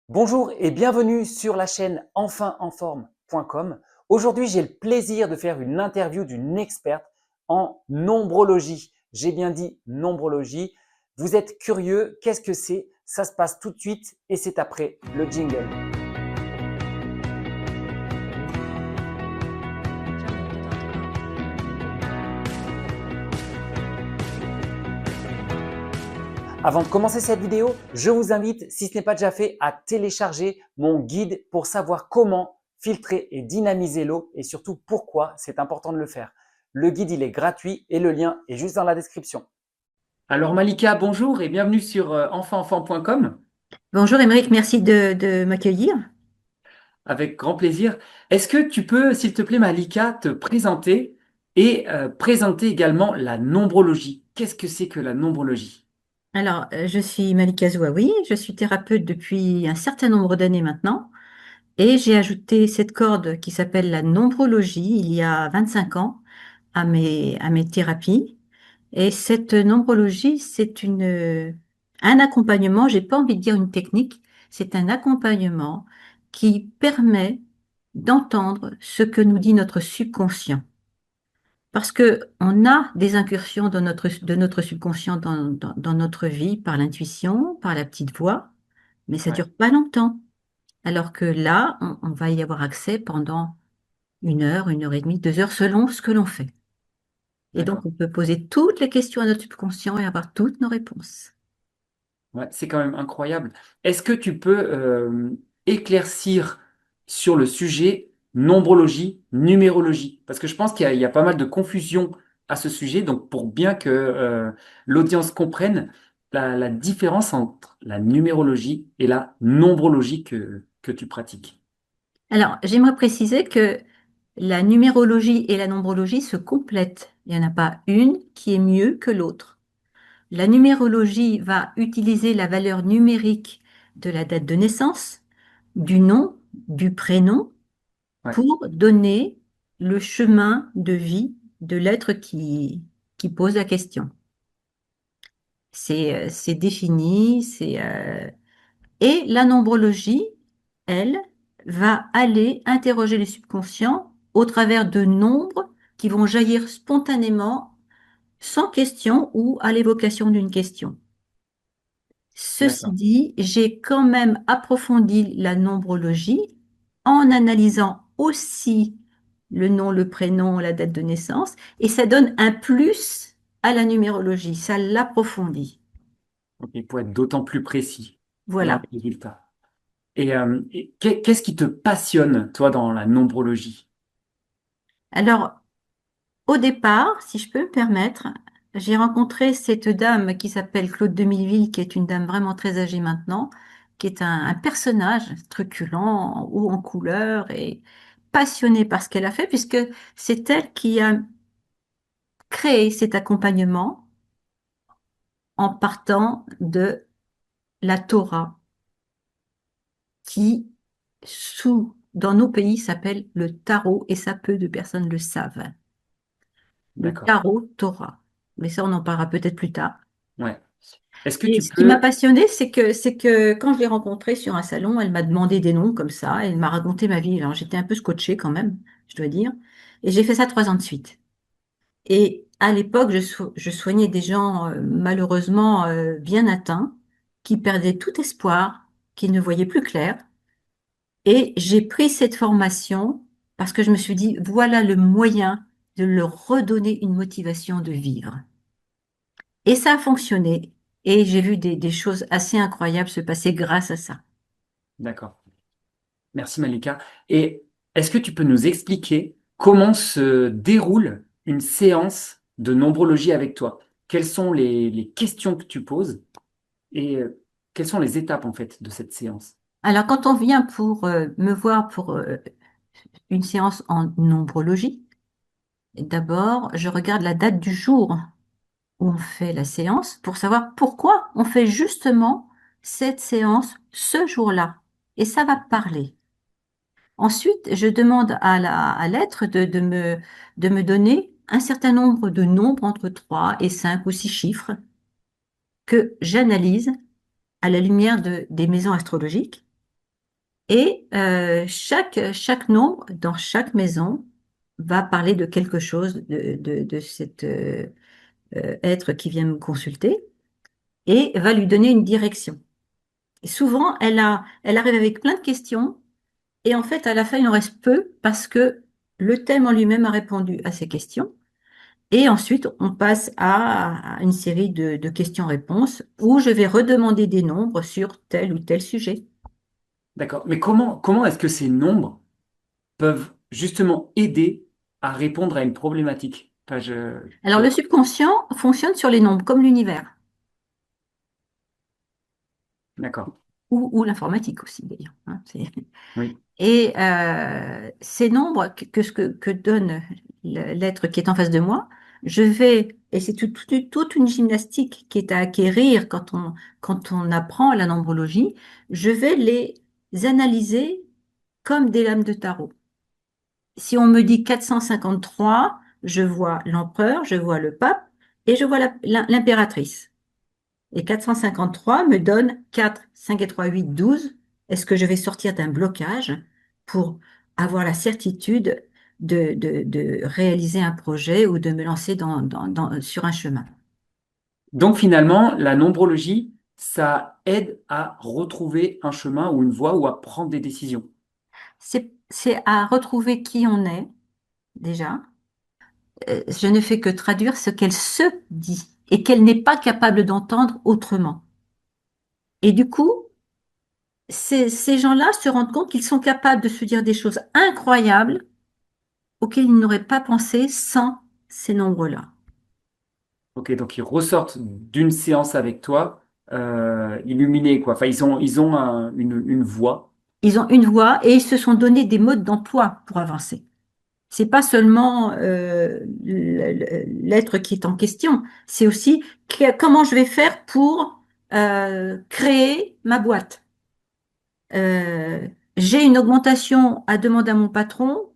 Bonjour et bienvenue sur la chaîne enfinenforme.com. Aujourd'hui, j'ai le plaisir de faire une interview d'une experte en nombrologie. J'ai bien dit nombrologie. Vous êtes curieux, qu'est-ce que c'est? Ça se passe tout de suite et c'est après le jingle. Avant de commencer cette vidéo, je vous invite, si ce n'est pas déjà fait, à télécharger mon guide pour savoir comment filtrer et dynamiser l'eau et surtout pourquoi c'est important de le faire. Le guide, il est gratuit et le lien est juste dans la description. Alors Malika, bonjour et bienvenue sur enfantenfant.com. Bonjour Émeric, merci de m'accueillir. Avec grand plaisir. Est-ce que tu peux, s'il te plaît, Malika, te présenter et présenter également la nombrologie? Qu'est-ce que c'est que la nombrologie? Alors, je suis Malika Zouaoui, je suis thérapeute depuis un certain nombre d'années maintenant et j'ai ajouté cette corde qui s'appelle la nombrologie il y a 25 ans à mes thérapies. Et cette nombrologie, un accompagnement, j'ai pas envie de dire une technique, c'est un accompagnement qui permet d'entendre ce que nous dit notre subconscient. Parce que on a des incursions de notre subconscient dans notre vie par l'intuition, par la petite voix, mais ça Ouais, dure pas longtemps. Alors que là, on va y avoir accès pendant 1 heure et demie, 2 heures, selon ce que l'on fait. Et donc, d'accord. on peut poser toutes les questions à notre subconscient et avoir toutes nos réponses. Ouais, c'est quand même incroyable. Est-ce que tu peux éclaircir sur le sujet nombrologie, numérologie? Parce que je pense qu'il y a pas mal de confusion à ce sujet. Donc, pour bien que l'audience comprenne la différence entre la numérologie et la nombrologie que tu pratiques. Alors, j'aimerais préciser que la numérologie et la nombrologie se complètent. Il n'y en a pas une qui est mieux que l'autre. La numérologie va utiliser la valeur numérique de la date de naissance, du nom, du prénom, Ouais, pour donner le chemin de vie de l'être qui pose la question. C'est défini, et la nombrologie, elle, va aller interroger les subconscients au travers de nombres qui vont jaillir spontanément, sans question ou à l'évocation d'une question. Ceci d'accord. dit, j'ai quand même approfondi la nombrologie en analysant aussi le nom, le prénom, la date de naissance, et ça donne un plus à la numérologie, ça l'approfondit. Ok, pour être d'autant plus précis dans Voilà. les résultats. Et qu'est-ce qui te passionne, toi, dans la nombrologie? Alors, au départ, si je peux me permettre, j'ai rencontré cette dame qui s'appelle Claude Demilleville, qui est une dame vraiment très âgée maintenant, qui est un personnage truculent, haut en couleur et passionné par ce qu'elle a fait, puisque c'est elle qui a créé cet accompagnement en partant de la Torah, qui, dans nos pays, s'appelle le tarot, et ça peu de personnes le savent. Le D'accord. tarot Torah. Mais ça, on en parlera peut-être plus tard. Ouais. Est-ce que Et tu ce qui m'a peux... passionnée, c'est que quand je l'ai rencontrée sur un salon, elle m'a demandé des noms comme ça, elle m'a raconté ma vie. Alors j'étais un peu scotchée quand même, je dois dire. Et j'ai fait ça 3 ans de suite. Et à l'époque, je soignais des gens malheureusement bien atteints, qui perdaient tout espoir, qui ne voyaient plus clair. Et j'ai pris cette formation parce que je me suis dit, voilà le moyen de leur redonner une motivation de vivre. Et ça a fonctionné. Et j'ai vu des choses assez incroyables se passer grâce à ça. D'accord. Merci Malika. Et est-ce que tu peux nous expliquer comment se déroule une séance de nombrologie avec toi? Quelles sont les questions que tu poses et quelles sont les étapes en fait de cette séance? Alors, quand on vient pour me voir pour une séance en nombrologie, d'abord, je regarde la date du jour où on fait la séance pour savoir pourquoi on fait justement cette séance ce jour-là. Et ça va parler. Ensuite, je demande à l'être de me donner un certain nombre de nombres entre 3 et 5 ou 6 chiffres que j'analyse à la lumière des maisons astrologiques. Et chaque nombre dans chaque maison va parler de quelque chose de cet être qui vient me consulter et va lui donner une direction. Et souvent, elle arrive avec plein de questions et en fait, à la fin, il en reste peu parce que le thème en lui-même a répondu à ces questions. Et ensuite, on passe à une série de questions-réponses où je vais redemander des nombres sur tel ou tel sujet. D'accord. Mais comment est-ce que ces nombres peuvent justement aider à répondre à une problématique? Enfin, Alors, le subconscient fonctionne sur les nombres, comme l'univers, d'accord. ou l'informatique aussi, d'ailleurs, hein, Oui. Et ces nombres que donne l'être qui est en face de moi, je vais, et c'est toute une gymnastique qui est à acquérir quand on apprend la nombrologie, je vais les analyser comme des lames de tarot. Si on me dit 453, je vois l'empereur, je vois le pape et je vois l'impératrice. Et 453 me donne 4, 5 et 3, 8, 12. Est-ce que je vais sortir d'un blocage pour avoir la certitude de réaliser un projet ou de me lancer sur un chemin? Donc finalement, la nombrologie, ça aide à retrouver un chemin ou une voie ou à prendre des décisions. C'est à retrouver qui on est, déjà. Je ne fais que traduire ce qu'elle se dit et qu'elle n'est pas capable d'entendre autrement. Et du coup, ces gens-là se rendent compte qu'ils sont capables de se dire des choses incroyables auxquels ils n'auraient pas pensé sans ces nombres-là. Ok, donc ils ressortent d'une séance avec toi illuminés, quoi. Enfin, ils ont une voie. Ils ont une voix et ils se sont donné des modes d'emploi pour avancer. C'est pas seulement l'être qui est en question, c'est aussi comment je vais faire pour créer ma boîte. Euh, j'ai une augmentation à demander à mon patron,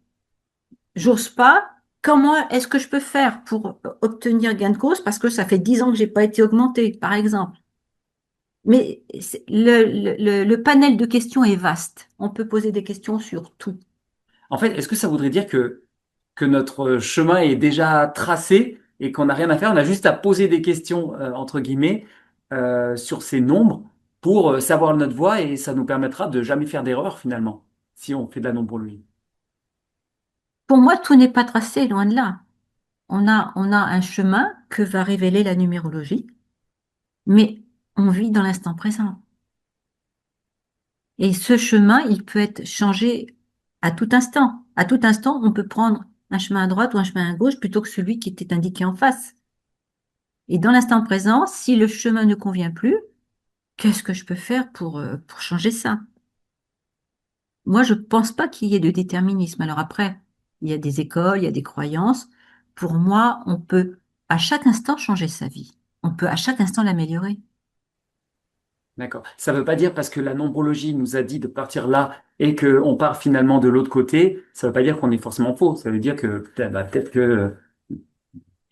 j'ose pas. Comment est-ce que je peux faire pour obtenir gain de cause parce que ça fait 10 ans que j'ai pas été augmenté, par exemple. Mais le panel de questions est vaste. On peut poser des questions sur tout. En fait, est-ce que ça voudrait dire que notre chemin est déjà tracé et qu'on n'a rien à faire? On a juste à poser des questions, entre guillemets, sur ces nombres pour savoir notre voie et ça nous permettra de jamais faire d'erreur finalement, si on fait de la nombrologie. Pour moi, tout n'est pas tracé, loin de là. On a un chemin que va révéler la numérologie, mais on vit dans l'instant présent. Et ce chemin, il peut être changé à tout instant. À tout instant, on peut prendre un chemin à droite ou un chemin à gauche plutôt que celui qui était indiqué en face. Et dans l'instant présent, si le chemin ne convient plus, qu'est-ce que je peux faire pour changer ça? Moi, je pense pas qu'il y ait de déterminisme. Alors après, il y a des écoles, il y a des croyances. Pour moi, on peut à chaque instant changer sa vie. On peut à chaque instant l'améliorer. D'accord. Ça ne veut pas dire parce que la nombrologie nous a dit de partir là et qu'on part finalement de l'autre côté, ça ne veut pas dire qu'on est forcément faux. Ça veut dire que peut-être que,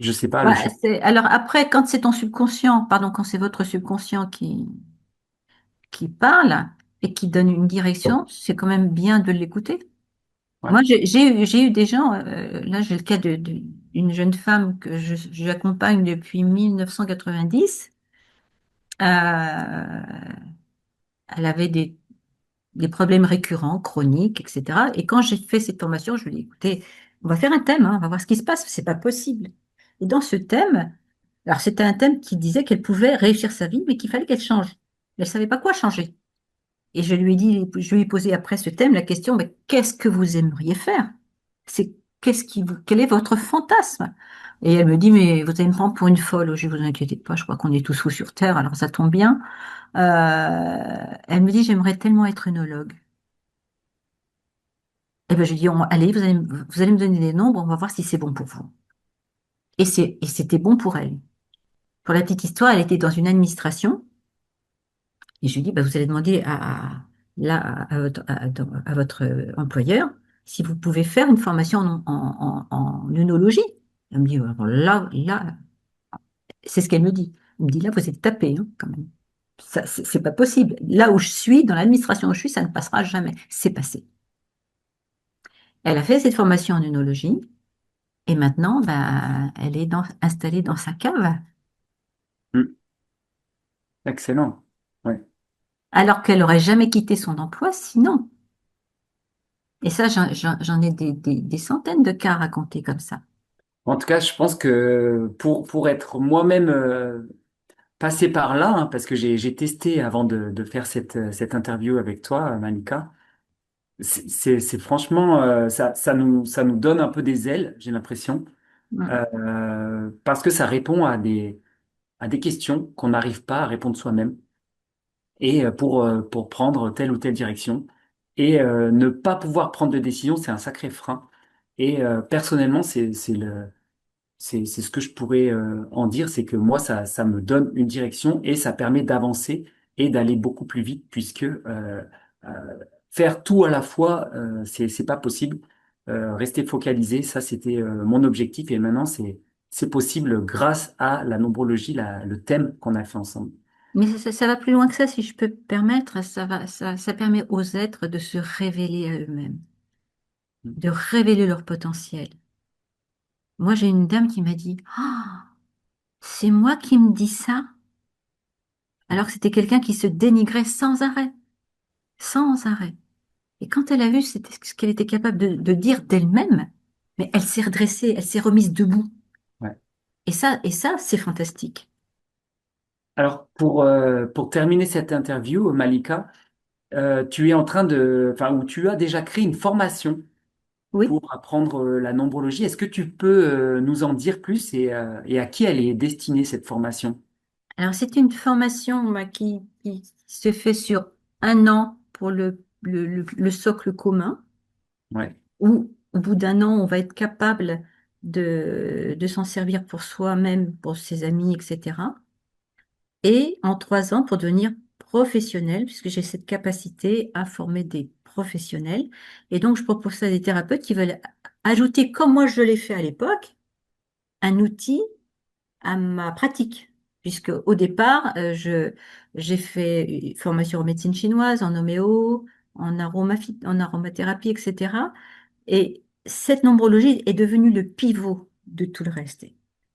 je sais pas, le Ouais, chemin. alors après, quand c'est ton subconscient, pardon, quand c'est votre subconscient qui parle et qui donne une direction, c'est quand même bien de l'écouter. Ouais. Moi, j'ai eu des gens, là j'ai le cas d'une jeune femme que j'accompagne depuis 1990. Elle avait des problèmes récurrents, chroniques, etc. Et quand j'ai fait cette formation, je lui ai dit, écoutez, on va faire un thème, hein, on va voir ce qui se passe, c'est pas possible. Et dans ce thème, alors c'était un thème qui disait qu'elle pouvait réussir sa vie, mais qu'il fallait qu'elle change. Elle savait pas quoi changer. Et je lui ai posé après ce thème la question, mais qu'est-ce que vous aimeriez faire? Quel est votre fantasme? Et elle me dit, mais vous allez me prendre pour une folle. Je dis, vous inquiétez pas, je crois qu'on est tous fous sur Terre, alors ça tombe bien. Elle me dit, j'aimerais tellement être œnologue. Et ben, je dis, allez, vous allez me donner des nombres, on va voir si c'est bon pour vous. Et c'était bon pour elle. Pour la petite histoire, elle était dans une administration. Et je lui dis, bah, vous allez demander là, à votre employeur si vous pouvez faire une formation en œnologie. Elle me dit, alors là, c'est ce qu'elle me dit. Elle me dit, là, vous êtes tapé, hein, quand même. Ça, c'est pas possible. Là où je suis, dans l'administration où je suis, ça ne passera jamais. C'est passé. Elle a fait cette formation en œnologie et maintenant, bah, elle est installée dans sa cave, Hmm. Excellent. Ouais. alors qu'elle n'aurait jamais quitté son emploi sinon. Et ça, j'en ai des centaines de cas à raconter comme ça. En tout cas, je pense que pour être moi-même passé par là, hein, parce que j'ai testé avant de faire cette interview avec toi, Malika, c'est franchement, ça nous donne un peu des ailes, j'ai l'impression, Mm. parce que ça répond à des questions qu'on n'arrive pas à répondre soi-même, et pour prendre telle ou telle direction. Et ne pas pouvoir prendre de décision, c'est un sacré frein. Et personnellement, c'est ce que je pourrais en dire, c'est que moi, ça me donne une direction et ça permet d'avancer et d'aller beaucoup plus vite, puisque faire tout à la fois, c'est pas possible. Rester focalisé, ça, c'était mon objectif et maintenant, c'est possible grâce à la nombrologie, le thème qu'on a fait ensemble. Mais ça va plus loin que ça, si je peux me permettre. Ça permet aux êtres de se révéler à eux-mêmes, de révéler leur potentiel. Moi, j'ai une dame qui m'a dit, ah, c'est moi qui me dis ça, alors que c'était quelqu'un qui se dénigrait sans arrêt, sans arrêt. Et quand elle a vu ce qu'elle était capable de dire d'elle-même, mais elle s'est redressée, elle s'est remise debout. Ouais. Et ça, c'est fantastique. Alors, pour terminer cette interview, Malika, tu es en train enfin, ou tu as déjà créé une formation Oui. pour apprendre la nombrologie. Est-ce que tu peux nous en dire plus et à qui elle est destinée, cette formation? Alors, c'est une formation qui se fait sur un an pour le socle commun, Ouais, où au bout d'un an, on va être capable de s'en servir pour soi-même, pour ses amis, etc. Et en 3 ans, pour devenir professionnel, puisque j'ai cette capacité à former des professionnels. Et donc, je propose ça à des thérapeutes qui veulent ajouter, comme moi je l'ai fait à l'époque, un outil à ma pratique. Puisque au départ, j'ai fait une formation en médecine chinoise, en homéo, en aromathérapie, etc. Et cette nombrologie est devenue le pivot de tout le reste.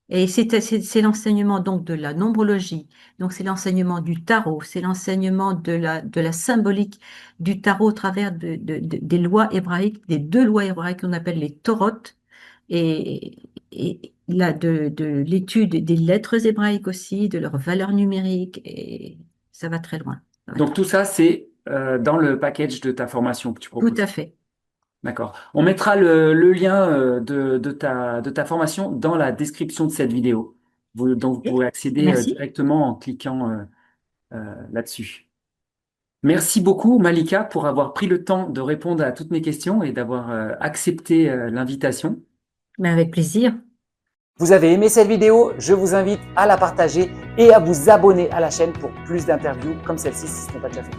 Et c'est l'enseignement donc de la nombrologie, donc c'est l'enseignement du tarot, c'est l'enseignement de la symbolique du tarot au travers des lois hébraïques, des 2 lois hébraïques qu'on appelle les Torotes, et là, de l'étude des lettres hébraïques aussi, de leur valeur numérique, et ça va très loin. Ça va donc très tout ça, c'est dans le package de ta formation que tu Tout proposes. à fait. D'accord. On mettra le lien de ta formation dans la description de cette vidéo. Donc vous Et pourrez accéder merci. directement en cliquant là-dessus. Merci beaucoup, Malika, pour avoir pris le temps de répondre à toutes mes questions et d'avoir accepté l'invitation. Mais avec plaisir. Vous avez aimé cette vidéo? Je vous invite à la partager et à vous abonner à la chaîne pour plus d'interviews comme celle-ci si ce n'est pas déjà fait.